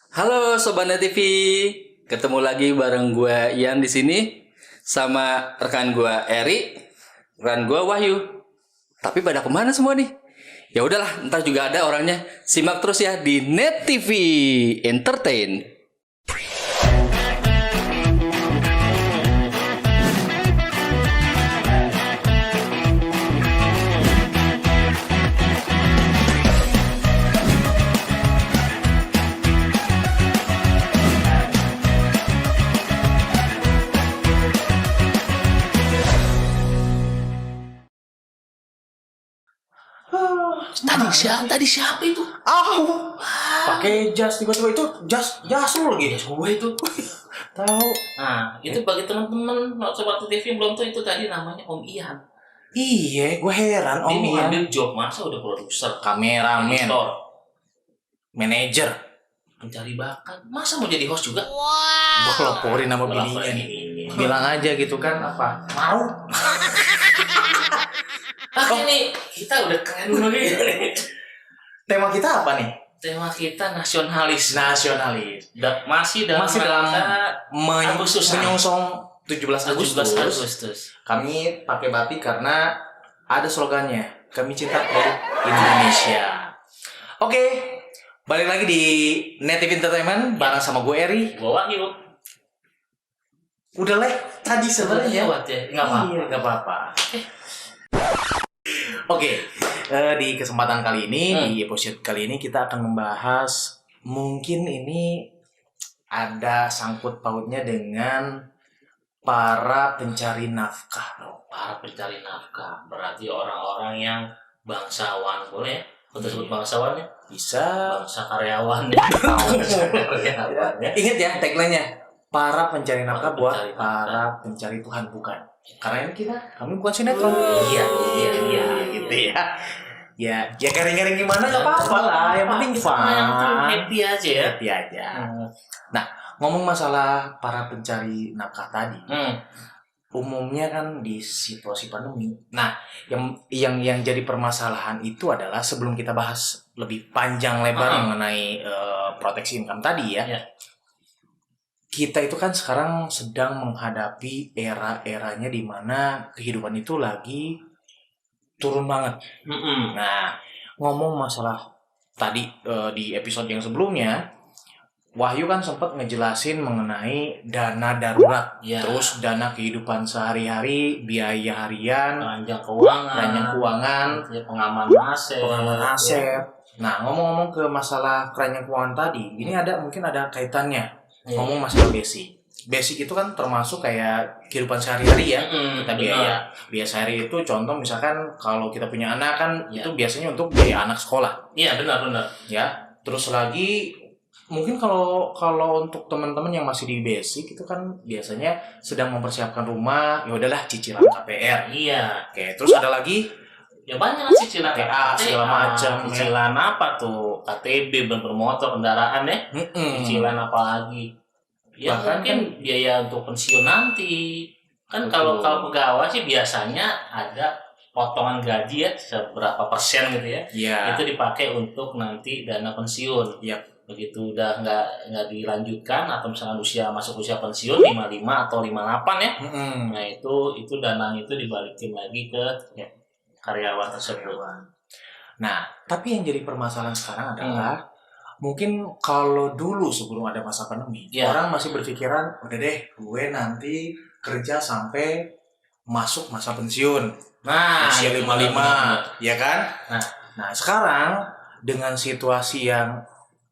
Halo Sobat Net TV, ketemu lagi bareng gue Ian di sini sama rekan gue Eri, rekan gue Wahyu. Tapi pada kemana semua nih? Ya udahlah, ntar juga ada orangnya. Simak terus ya di Net TV Entertain. Tadi siapa itu? Pakai jas tiba-tiba itu jas lu lagi. Gue itu. Tahu. Nah, itu bagi teman-teman Sobat TV yang belum tahu itu tadi namanya Om Ian. Iya, gue heran Dia Om mau Ian. ambil job masa udah produser, Kameramen, editor, manajer. pencari bakat. Masa mau jadi host juga? Gue laporin sama bininya nih. Bilang aja gitu kan apa? Mau. Ini kita udah keren lagi. Tema kita apa nih? Tema kita nasionalis. Nasionalis. Masih dalam Agustusan. menyongsong 17 Agustus. Agustus. Kami pakai batik karena ada slogannya. Kami cinta produk Indonesia. Oke, balik lagi di Native Entertainment bareng sama gue Eri. Gua Wahyu. Udah tadi sebenarnya. Lewat ya? Nggak apa-apa. Oke, di kesempatan kali ini, di episode kali ini kita akan membahas mungkin ini ada sangkut pautnya dengan para pencari nafkah. Para pencari nafkah berarti orang-orang yang bangsawan, boleh ya? Kita sebut bangsawan ya? Bisa. Bangsa karyawan ya. Ingat ya tagline-nya. Para pencari nafkah buat pencari para pencari Tuhan bukan. Karena ini kami bukan sinetron. Iya, gitu ya. Ya garing-garing gimana nggak apa-apa lah. Yang penting Yang fun. happy aja ya. Happy aja. Nah, ngomong masalah para pencari nafkah tadi, umumnya kan di situasi pandemi. Nah, yang jadi permasalahan itu adalah sebelum kita bahas lebih panjang lebar mengenai proteksi income tadi ya. Kita itu kan sekarang sedang menghadapi era-eranya di mana kehidupan itu lagi turun banget. Nah, ngomong masalah tadi di episode yang sebelumnya, Wahyu kan sempat ngejelasin mengenai dana darurat, terus dana kehidupan sehari-hari, biaya harian, keranjang keuangan, pengaman aset. Nah, ngomong-ngomong ke masalah keranjang keuangan tadi, ini mungkin ada kaitannya. Ngomong masalah basic itu kan termasuk kayak kehidupan sehari-hari ya. Kita biaya sehari itu contoh misalkan kalau kita punya anak kan itu biasanya untuk biaya anak sekolah. Iya, benar. Ya, terus lagi mungkin kalau untuk teman-teman yang masih di basic itu kan biasanya sedang mempersiapkan rumah, ya udahlah cicilan KPR. Iya. Oke, terus ada lagi ya banyak cicilan TA segala macam. Cicilan apa tuh? KTB, bermotor, kendaraan ya. Cicilan apa lagi? Ya bahkan mungkin biaya untuk pensiun nanti. Kan kalau pegawai sih biasanya ada potongan gaji ya seberapa persen gitu ya. Itu dipakai untuk nanti dana pensiun. Begitu udah nggak dilanjutkan atau misalnya masuk usia pensiun 55 atau 58 ya. Nah itu dana itu dibalikin lagi ke karyawan tersebut. Nah, tapi yang jadi permasalahan sekarang adalah mungkin kalau dulu sebelum ada masa pandemi, orang masih berpikiran, udah deh, gue nanti kerja sampai masuk masa pensiun. Usia 55, ya kan? Nah, sekarang dengan situasi yang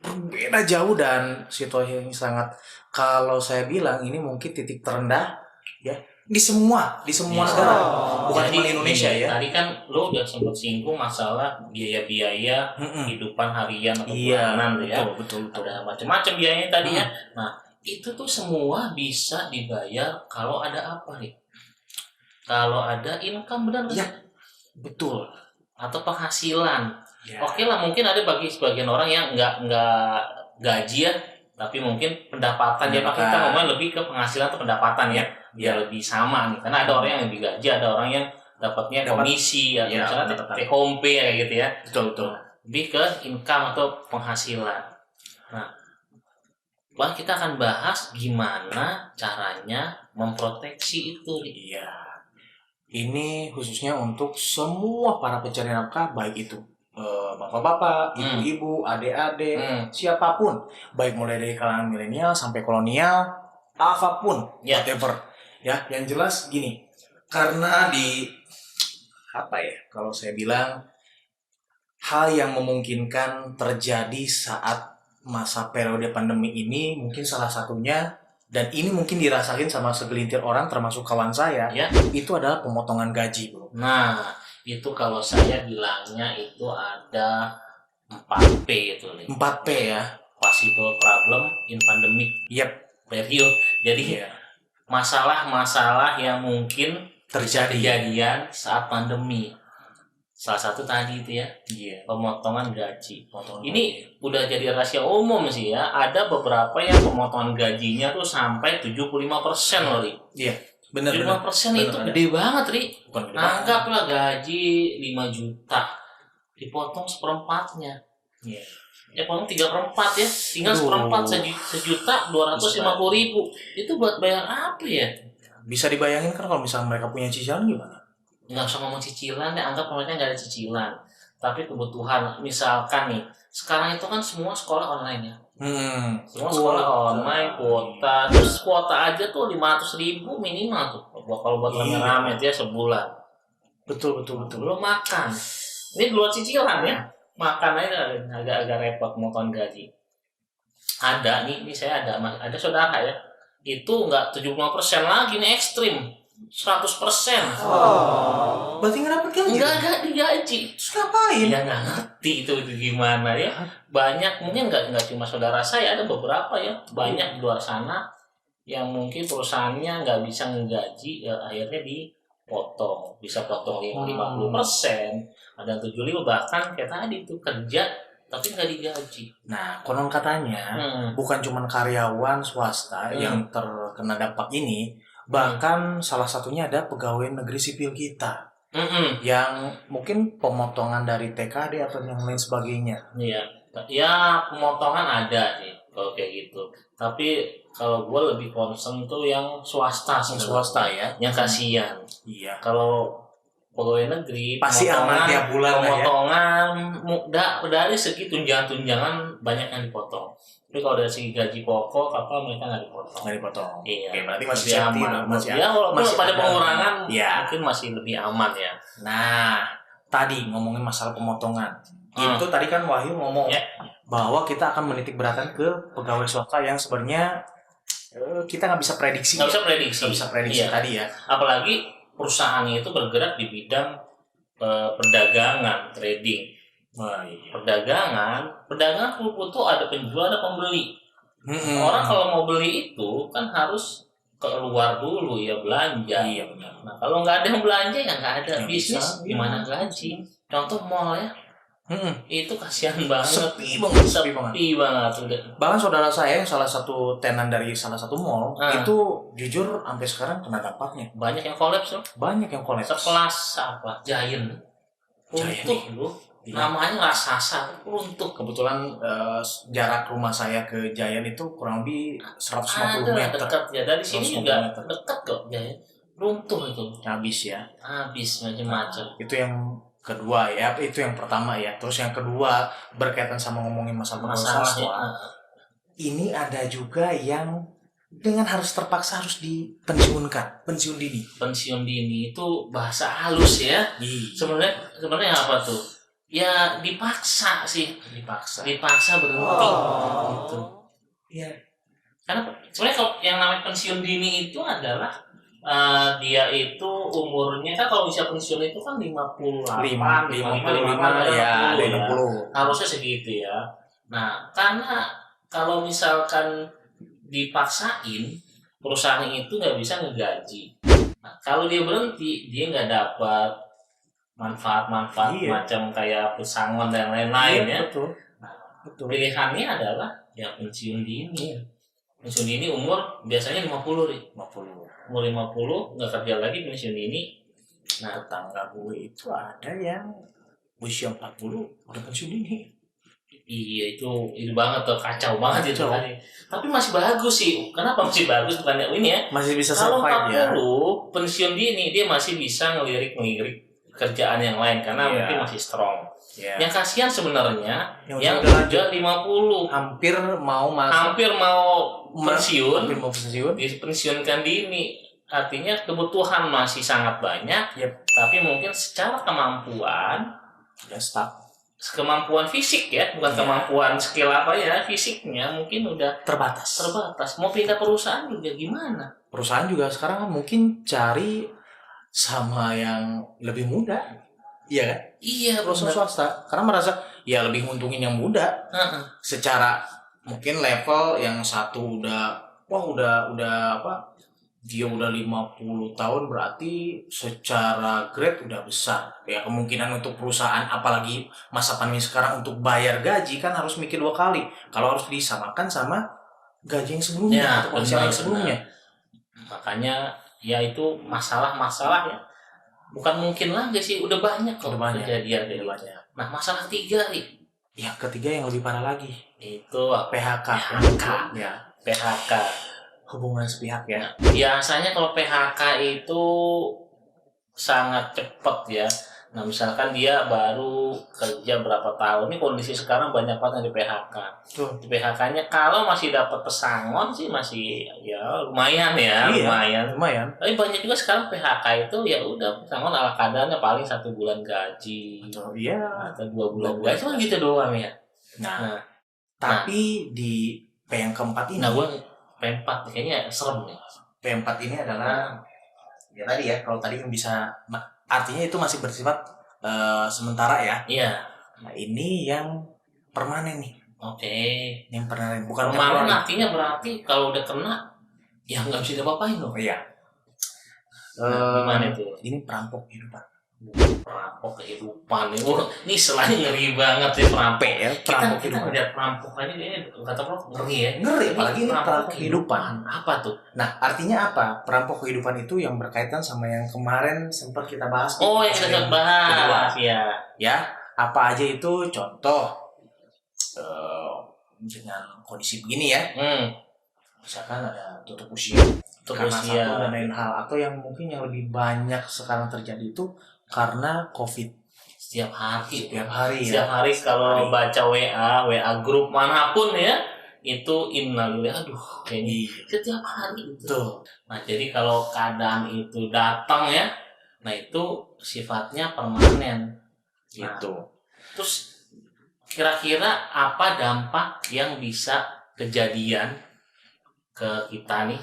berbeda jauh dan situasi yang sangat, kalau saya bilang ini mungkin titik terendah ya di semua negara, bukan cuma Indonesia ya. Tadi kan lo udah sempat singgung masalah biaya kehidupan harian atau bulanan ya. Betul. Ada macam-macam biayanya tadi ya. Nah itu tuh semua bisa dibayar kalau ada apa nih? Kalau ada income, benar ya, betul. Atau penghasilan. Oke lah, mungkin ada bagi sebagian orang yang nggak gaji ya, tapi mungkin pendapatan. Jadi kita ngomong lebih ke penghasilan atau pendapatan ya. Biar lebih sama nih, karena ada orang yang lebih gaji, ada orang yang dapatnya komisi atau misalnya take home pay kayak gitu ya. Betul. Lebih ke income atau penghasilan. Nah, Wah, kita akan bahas gimana caranya memproteksi itu. Iya. Ini khususnya untuk semua para pencari nafkah, baik itu bapak-bapak, ibu-ibu, adik-adik, siapapun, baik mulai dari kalangan milenial sampai kolonial, apapun, whatever. Ya, yang jelas gini, karena kalau saya bilang hal yang memungkinkan terjadi saat masa periode pandemi ini, mungkin salah satunya, dan ini mungkin dirasain sama segelintir orang termasuk kawan saya, itu adalah pemotongan gaji, bro. Nah, itu kalau saya bilangnya itu ada 4P itu nih. 4P ya. Possible problem in pandemic. Period. Jadi masalah-masalah yang mungkin kejadian saat pandemi. Salah satu tadi itu ya, pemotongan gaji. Ini udah jadi rahasia umum sih ya. Ada beberapa yang pemotongan gajinya tuh sampai 75% loh, Ri. Iya, benar. 75% itu gede banget, Ri. Anggaplah gaji 5 juta. Dipotong seperempatnya. Iya. Ya potong 3/4 ya. Tinggal seperempat, 1.250.000. Itu buat bayar apa ya? Bisa dibayangin kan kalau misalnya mereka punya cicilan gimana? Nggak usah ngomong cicilan deh, anggap mereka nggak ada cicilan, tapi kebutuhan. Misalkan nih, sekarang itu kan semua sekolah online ya, semua sekolah online, kuota, terus kuota aja tuh 500.000 minimal tuh kalau buat rame-rame ya sebulan. Betul. Belum makan, ini dua cicilan ya, makan aja agak repot motoran gaji. Ada nih saya ada saudara ya, itu nggak 75% lagi nih, ekstrim 100%. Berarti nggak dapat gaji? Nggak digaji. Terus ngapain? Ya nggak ngerti itu gimana ya. Banyak, mungkin nggak cuma saudara saya, ada beberapa ya. Banyak di luar sana yang mungkin perusahaannya nggak bisa ngegaji, ya akhirnya dipotong. Bisa potong 50%, ada 75%, bahkan kayak tadi itu kerja tapi nggak digaji. Nah, konon katanya bukan cuma karyawan swasta yang terkena dampak ini, bahkan salah satunya ada pegawai negeri sipil kita yang mungkin pemotongan dari TKD atau yang lain sebagainya. Iya, ya pemotongan ada sih kalau kayak gitu. Tapi kalau gue lebih concern tuh yang swasta ya, yang kasihan. Iya. Kalau pegawai negeri pasti aman tiap bulan pemotongan dari segi tunjangan banyak yang dipotong. Tapi kalau dari segi gaji pokok mereka nggak dipotong. Iya. Oke, berarti masih aman. Walaupun pada pengurangan mungkin masih lebih aman ya. Nah, tadi ngomongin masalah pemotongan. Itu tadi kan Wahyu ngomong bahwa kita akan menitik beratkan ke pegawai swasta yang sebenarnya kita nggak bisa prediksi. Nggak bisa prediksi tadi ya. Apalagi perusahaannya itu bergerak di bidang perdagangan, trading. Perdagangan itu ada penjual, ada pembeli. Orang kalau mau beli itu kan harus keluar dulu ya, belanja. Iya, benar. Nah, kalau nggak ada yang belanja ya nggak ada bisnis, gimana gaji? Contoh mall ya. Itu kasihan banget. Sepi banget. Udah. Bahkan saudara saya yang salah satu tenan dari salah satu mall itu jujur sampai sekarang kena dampaknya. Banyak yang kolaps loh. Sekelas apa? Giant. Runtuh loh. Namanya raksasa, runtuh. Kebetulan jarak rumah saya ke Giant itu kurang lebih 150 meter. Dekat ya, dari sini juga dekat kok Giant. Runtuh itu. Habis macam-macam. Itu yang kedua ya, itu yang pertama ya. Terus yang kedua berkaitan sama ngomongin masalah swasta. Ini ada juga yang dengan harus terpaksa harus dipensiunkan, pensiun dini. Pensiun dini itu bahasa halus ya. Sebenarnya apa tuh? Ya dipaksa sih. Dipaksa berhenti gitu. Iya. Karena sebenarnya kalau yang namanya pensiun dini itu adalah dia itu umurnya kan, kalau bisa pensiun itu kan 55 ya, 60. Harusnya segitu ya. Nah, karena kalau misalkan dipaksain, perusahaan itu nggak bisa ngegaji. Nah, kalau dia berhenti, dia nggak dapat manfaat-manfaat macam kayak pesangon dan lain-lain ya. Betul. Pilihannya adalah ya pensiun dini. Pensiun dini umur biasanya 50. Umur 50 nggak kerja lagi, pensiun dini. Nah, tetangga gue itu ada yang usia 40 udah pensiun dini. Iya itu banget tuh, kacau banget itu Kacau. kan. Tapi masih bagus sih. Kenapa masih bagus? Bukannya ini ya. Masih bisa Kalau survive ya. 40 pensiun dini dia masih bisa ngelirik kerjaan yang lain karena Iya. mungkin masih strong. Ya. Yang kasihan sebenarnya yang udah udah 50 hampir mau masuk, hampir mau pensiun, hampir mau pensiun. dipensiunkan dini. Artinya kebutuhan masih sangat banyak, Yep. tapi mungkin secara kemampuan Udah stuck. kemampuan fisik ya, bukan Iya. kemampuan skill apa ya, fisiknya mungkin udah Terbatas. mau pindah perusahaan juga gimana. Perusahaan juga sekarang mungkin cari sama yang lebih muda. Iya kan? Iya, Perusahaan benar. swasta karena merasa ya lebih nguntungin yang muda. Heeh. Secara mungkin level yang satu udah apa, dia udah 50 tahun, berarti secara grade udah besar ya. Kemungkinan untuk perusahaan apalagi masa pandemi sekarang untuk bayar gaji kan harus mikir 2 kali kalau harus disamakan sama gaji yang sebelumnya Ya, atau pensiun yang benar, sebelumnya. Makanya ya itu masalah ya. Bukan mungkin lagi sih, udah banyak kok Udah banyak. kejadian Udah kayak gitu. banyak. Nah, masalah ketiga nih, Yang ketiga yang lebih parah lagi, itu PHK. PHK. Ya, PHK. hubungan sepihak ya. Nah, biasanya kalau PHK itu sangat cepat ya. Nah, misalkan dia baru kerja berapa tahun, ini kondisi sekarang banyak banget yang di PHK. Tuh. Di PHK-nya kalau masih dapat pesangon sih masih ya lumayan ya, Iya. lumayan. Lumayan. Tapi banyak juga sekarang PHK itu ya udah pesangon ala kadarnya paling 1 bulan gaji Iya. atau 2 bulan 2 bulan gaji, cuma gitu doang ya. Nah, Nah, tapi di P yang keempat ini, nah gue P4 kayaknya serem nih. P4 ini adalah ya tadi ya, kalau tadi yang bisa artinya itu masih bersifat sementara ya. Iya, Nah, ini yang permanen nih. oke. Yang permanen bukan Permanen temporer. artinya berarti kalau udah kena ya nggak bisa diapa-apain dong. Oh iya. Gimana itu? Ini perampok kehidupan. Perampok kehidupan ini. Ini selain ngeri banget ya perampok. ya, Kita perampok kita kehidupan. ngeliat perampok aja kayaknya kata lo ngeri ya. Ngeri, apalagi ini perampok kehidupan. Apa tuh? Nah, artinya apa? Perampok kehidupan itu yang berkaitan sama yang kemarin sempat kita bahas. di Oh, yang episode kita bahas ya. Ya, apa aja itu? Contoh dengan kondisi begini ya. Misalkan ada tutup usia karena Terus satu ya. dan lain hal, atau yang mungkin yang lebih banyak sekarang terjadi itu karena COVID. Setiap hari. Setiap hari ya. Setiap hari kalau hari. baca WA grup manapun ya, itu innalillahi, aduh kayaknya setiap hari itu. Tuh. Nah, jadi kalau keadaan itu datang ya, nah itu sifatnya permanen. Gitu. Terus kira-kira apa dampak yang bisa kejadian ke kita nih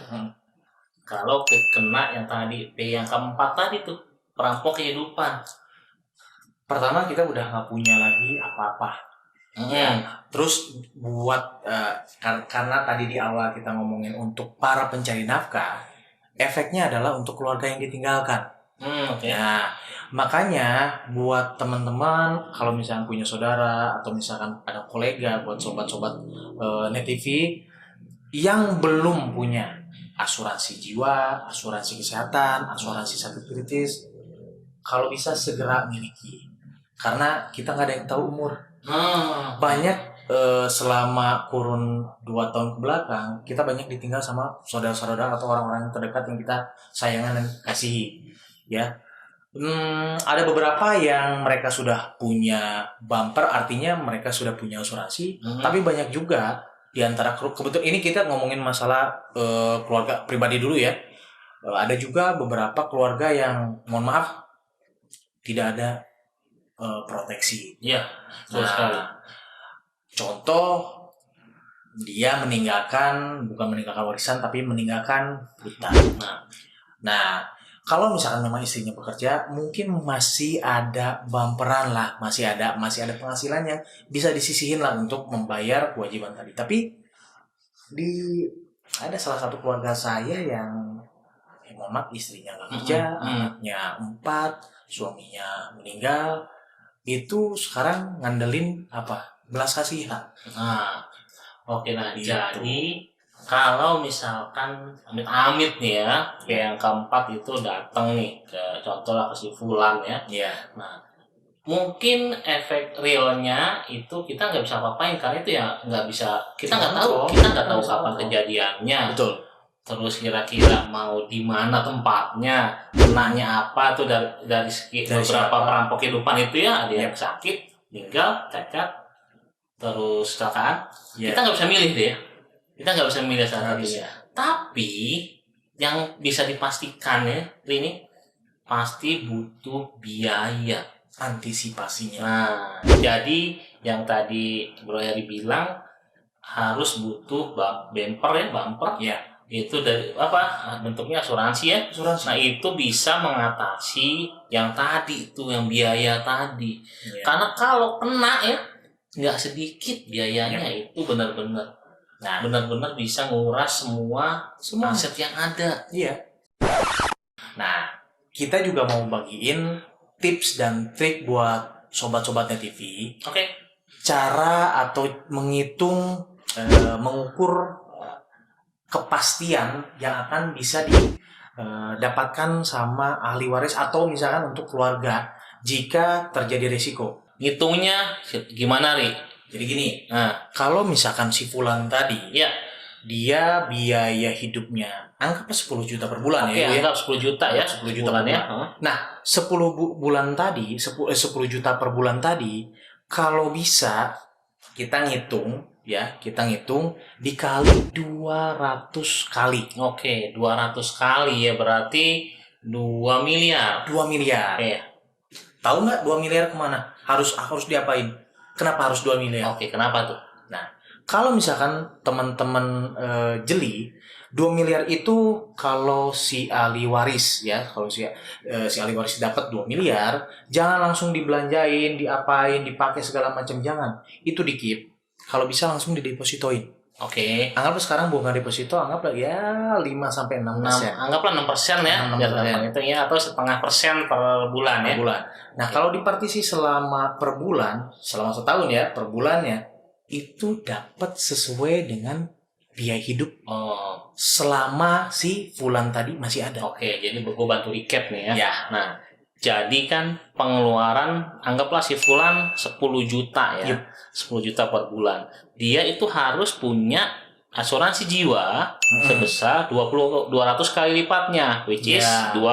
kalau kena yang tadi P yang keempat tadi tuh, perampok kehidupan. Pertama, kita udah nggak punya lagi apa-apa. Ya. Terus buat karena tadi di awal kita ngomongin untuk para pencari nafkah, efeknya adalah untuk keluarga yang ditinggalkan. Oke. Nah, makanya buat teman-teman kalau misalnya punya saudara atau misalkan ada kolega, buat sobat-sobat Net TV yang belum punya asuransi jiwa, asuransi kesehatan, asuransi sakit kritis, kalau bisa segera miliki. Karena kita nggak ada yang tahu umur. Banyak selama kurun 2 tahun ke belakang, kita banyak ditinggal sama saudara-saudara atau orang-orang terdekat yang kita sayangan dan kasihi. Ya, ada beberapa yang mereka sudah punya bumper, artinya mereka sudah punya asuransi. Tapi banyak juga di antara kebetulan ini kita ngomongin masalah keluarga pribadi dulu ya. Ada juga beberapa keluarga yang mohon maaf tidak ada proteksi. Iya, betul sekali. Contoh, dia bukan meninggalkan warisan tapi meninggalkan hutang. Nah, kalau misalkan memang istrinya bekerja, mungkin masih ada bumperan lah, masih ada penghasilan yang bisa disisihin lah untuk membayar kewajiban tadi. Tapi ada salah satu keluarga saya yang mohon maaf, istrinya nggak kerja, anaknya 4, suaminya meninggal, itu sekarang ngandelin apa? Belas kasihan. Oke, nah Gitu. jadi kalau misalkan amit-amit nih ya, yang keempat itu datang nih ke contoh lah ke si Fulan ya. Iya. Nah, mungkin efek realnya itu kita nggak bisa apa-apain karena itu ya nggak bisa, kita nggak tahu, kapan kejadiannya. Betul. Terus kira-kira mau di mana tempatnya, kenanya apa tuh dari beberapa siapa? perampok kehidupan itu ya, ada yang sakit, meninggal, cacat, terus kecelakaan. Kita nggak bisa milih deh, kita nggak bisa milih salah satunya. Tapi yang bisa dipastikan ya, ini pasti butuh biaya Antisipasinya. Nah, jadi yang tadi Bro Heri bilang harus butuh bumper. Ya. Itu dari apa? Bentuknya asuransi ya. Asuransi. Nah, itu bisa mengatasi yang tadi itu, yang biaya tadi. Ya. Karena kalau kena ya nggak sedikit biayanya, itu benar-benar. Nah, benar-benar bisa nguras semua aset yang ada. Iya. Nah, kita juga mau bagiin tips dan trik buat sobat-sobatnya TV. Oke. Cara atau menghitung, mengukur kepastian yang akan bisa didapatkan sama ahli waris atau misalkan untuk keluarga jika terjadi risiko. Ngitungnya gimana, Ri? Jadi gini, Nah, kalau misalkan si Fulan tadi, ya. dia biaya hidupnya anggaplah 10 juta per bulan. Oke, ya, Ibu, ya. anggap 10 juta ya. 10 juta bulan per ya. bulan. Nah, 10 bulan tadi, 10 juta per bulan tadi, kalau bisa kita ngitung dikali 200 kali. Oke, 200 kali ya berarti 2 miliar. 2 miliar. Oke. Tahu nggak 2 miliar kemana? Harus diapain? Kenapa harus 2 miliar? Oke, kenapa tuh? Kalau misalkan teman-teman jeli, 2 miliar itu kalau si ahli waris ya, kalau si ahli waris dapat 2 miliar, jangan langsung dibelanjain, diapain, dipakai segala macam, jangan. Itu dikit. Kalau bisa langsung didepositoin. Oke. Anggaplah sekarang bunga deposito anggaplah ya 5 sampai 6%. Anggaplah 6% ya. 6%. Biar gampang itu ya, atau 0,5% per bulan ya. Per bulan. Nah, kalau dipartisi selama per bulan, selama setahun ya, per bulannya itu dapat sesuai dengan biaya hidup selama si Fulan tadi masih ada. Oke, jadi gue bantu recap nih ya. Ya. Nah, jadi kan pengeluaran anggaplah si Fulan 10 juta ya. Yup. 10 juta per bulan. Dia itu harus punya asuransi jiwa sebesar 200 kali lipatnya, which is 2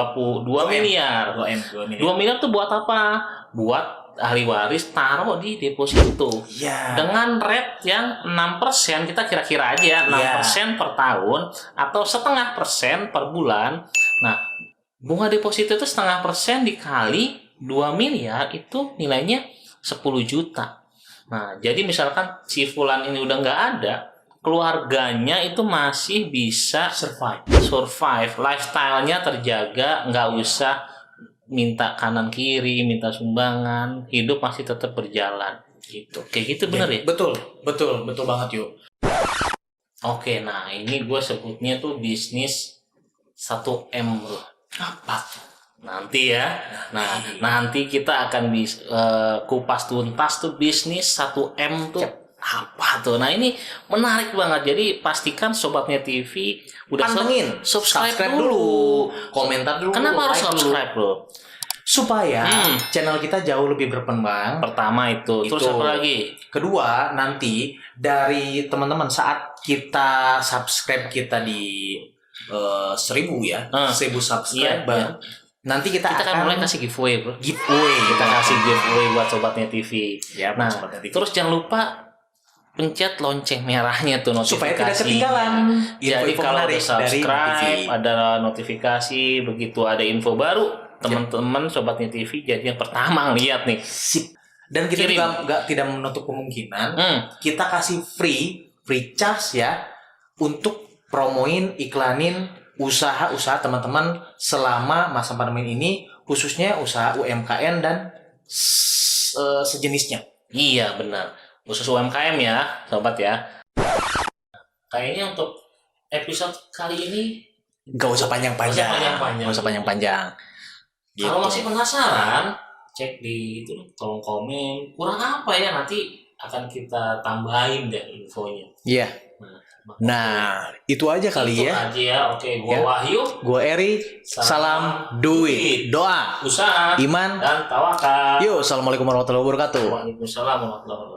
miliar. 2 2 miliar tuh buat apa? Buat ahli waris taruh di deposito. Ya. Dengan rate yang 6%, kita kira-kira aja 6% per tahun atau 0,5% per bulan. Nah, bunga deposito itu 0,5% dikali 2 miliar itu nilainya 10 juta. Nah, jadi misalkan si Fulan ini udah nggak ada, keluarganya itu masih bisa survive, lifestyle-nya terjaga, nggak usah minta kanan kiri, minta sumbangan, hidup masih tetap berjalan gitu. Kayak gitu bener ya? Betul banget yuk. Oke, nah ini gue sebutnya tuh bisnis 1M bro. Apa tuh? Nanti ya. Nah, nanti kita akan kupas tuntas tuh bisnis 1M tuh apa tuh. Nah, ini menarik banget. Jadi pastikan sobatnya TV udah pantengin, subscribe dulu, komentar dulu. Kenapa harus subscribe bro? Supaya channel kita jauh lebih berkembang. Pertama itu. Terus apa lagi? Kedua, nanti dari teman-teman saat kita subscribe kita di 1000 ya, 1000 subscriber. Iya. Nanti kita akan mulai kasih giveaway bro. Kita kasih giveaway buat sobatnya TV. Ya, nah, sobatnya TV. Terus jangan lupa pencet lonceng merahnya tuh notifikasi. Supaya tidak ketinggalan. Jadi kalau udah subscribe, ada notifikasi, begitu ada info baru, teman-teman sobatnya TV jadi yang pertama ngeliat nih. Sip. Dan kita juga tidak menutup kemungkinan kita kasih free charge ya untuk promoin, iklanin usaha-usaha teman-teman selama masa pandemi ini, khususnya usaha UMKM dan sejenisnya. Iya benar, khusus UMKM ya sobat ya. Kayaknya untuk episode kali ini gak usah panjang-panjang. Gitu. Kalau masih penasaran, cek di itu kolom komen kurang apa ya, nanti akan kita tambahin deh infonya. Iya. Nah, Nah, itu aja kali Itu ya. aja ya. Oke, gua Ya. Wahyu, Gue Eri, salam duit, doa, usaha iman. dan tawakal. Yuk, assalamualaikum warahmatullahi wabarakatuh. Waalaikumsalam warahmatullahi wabarakatuh.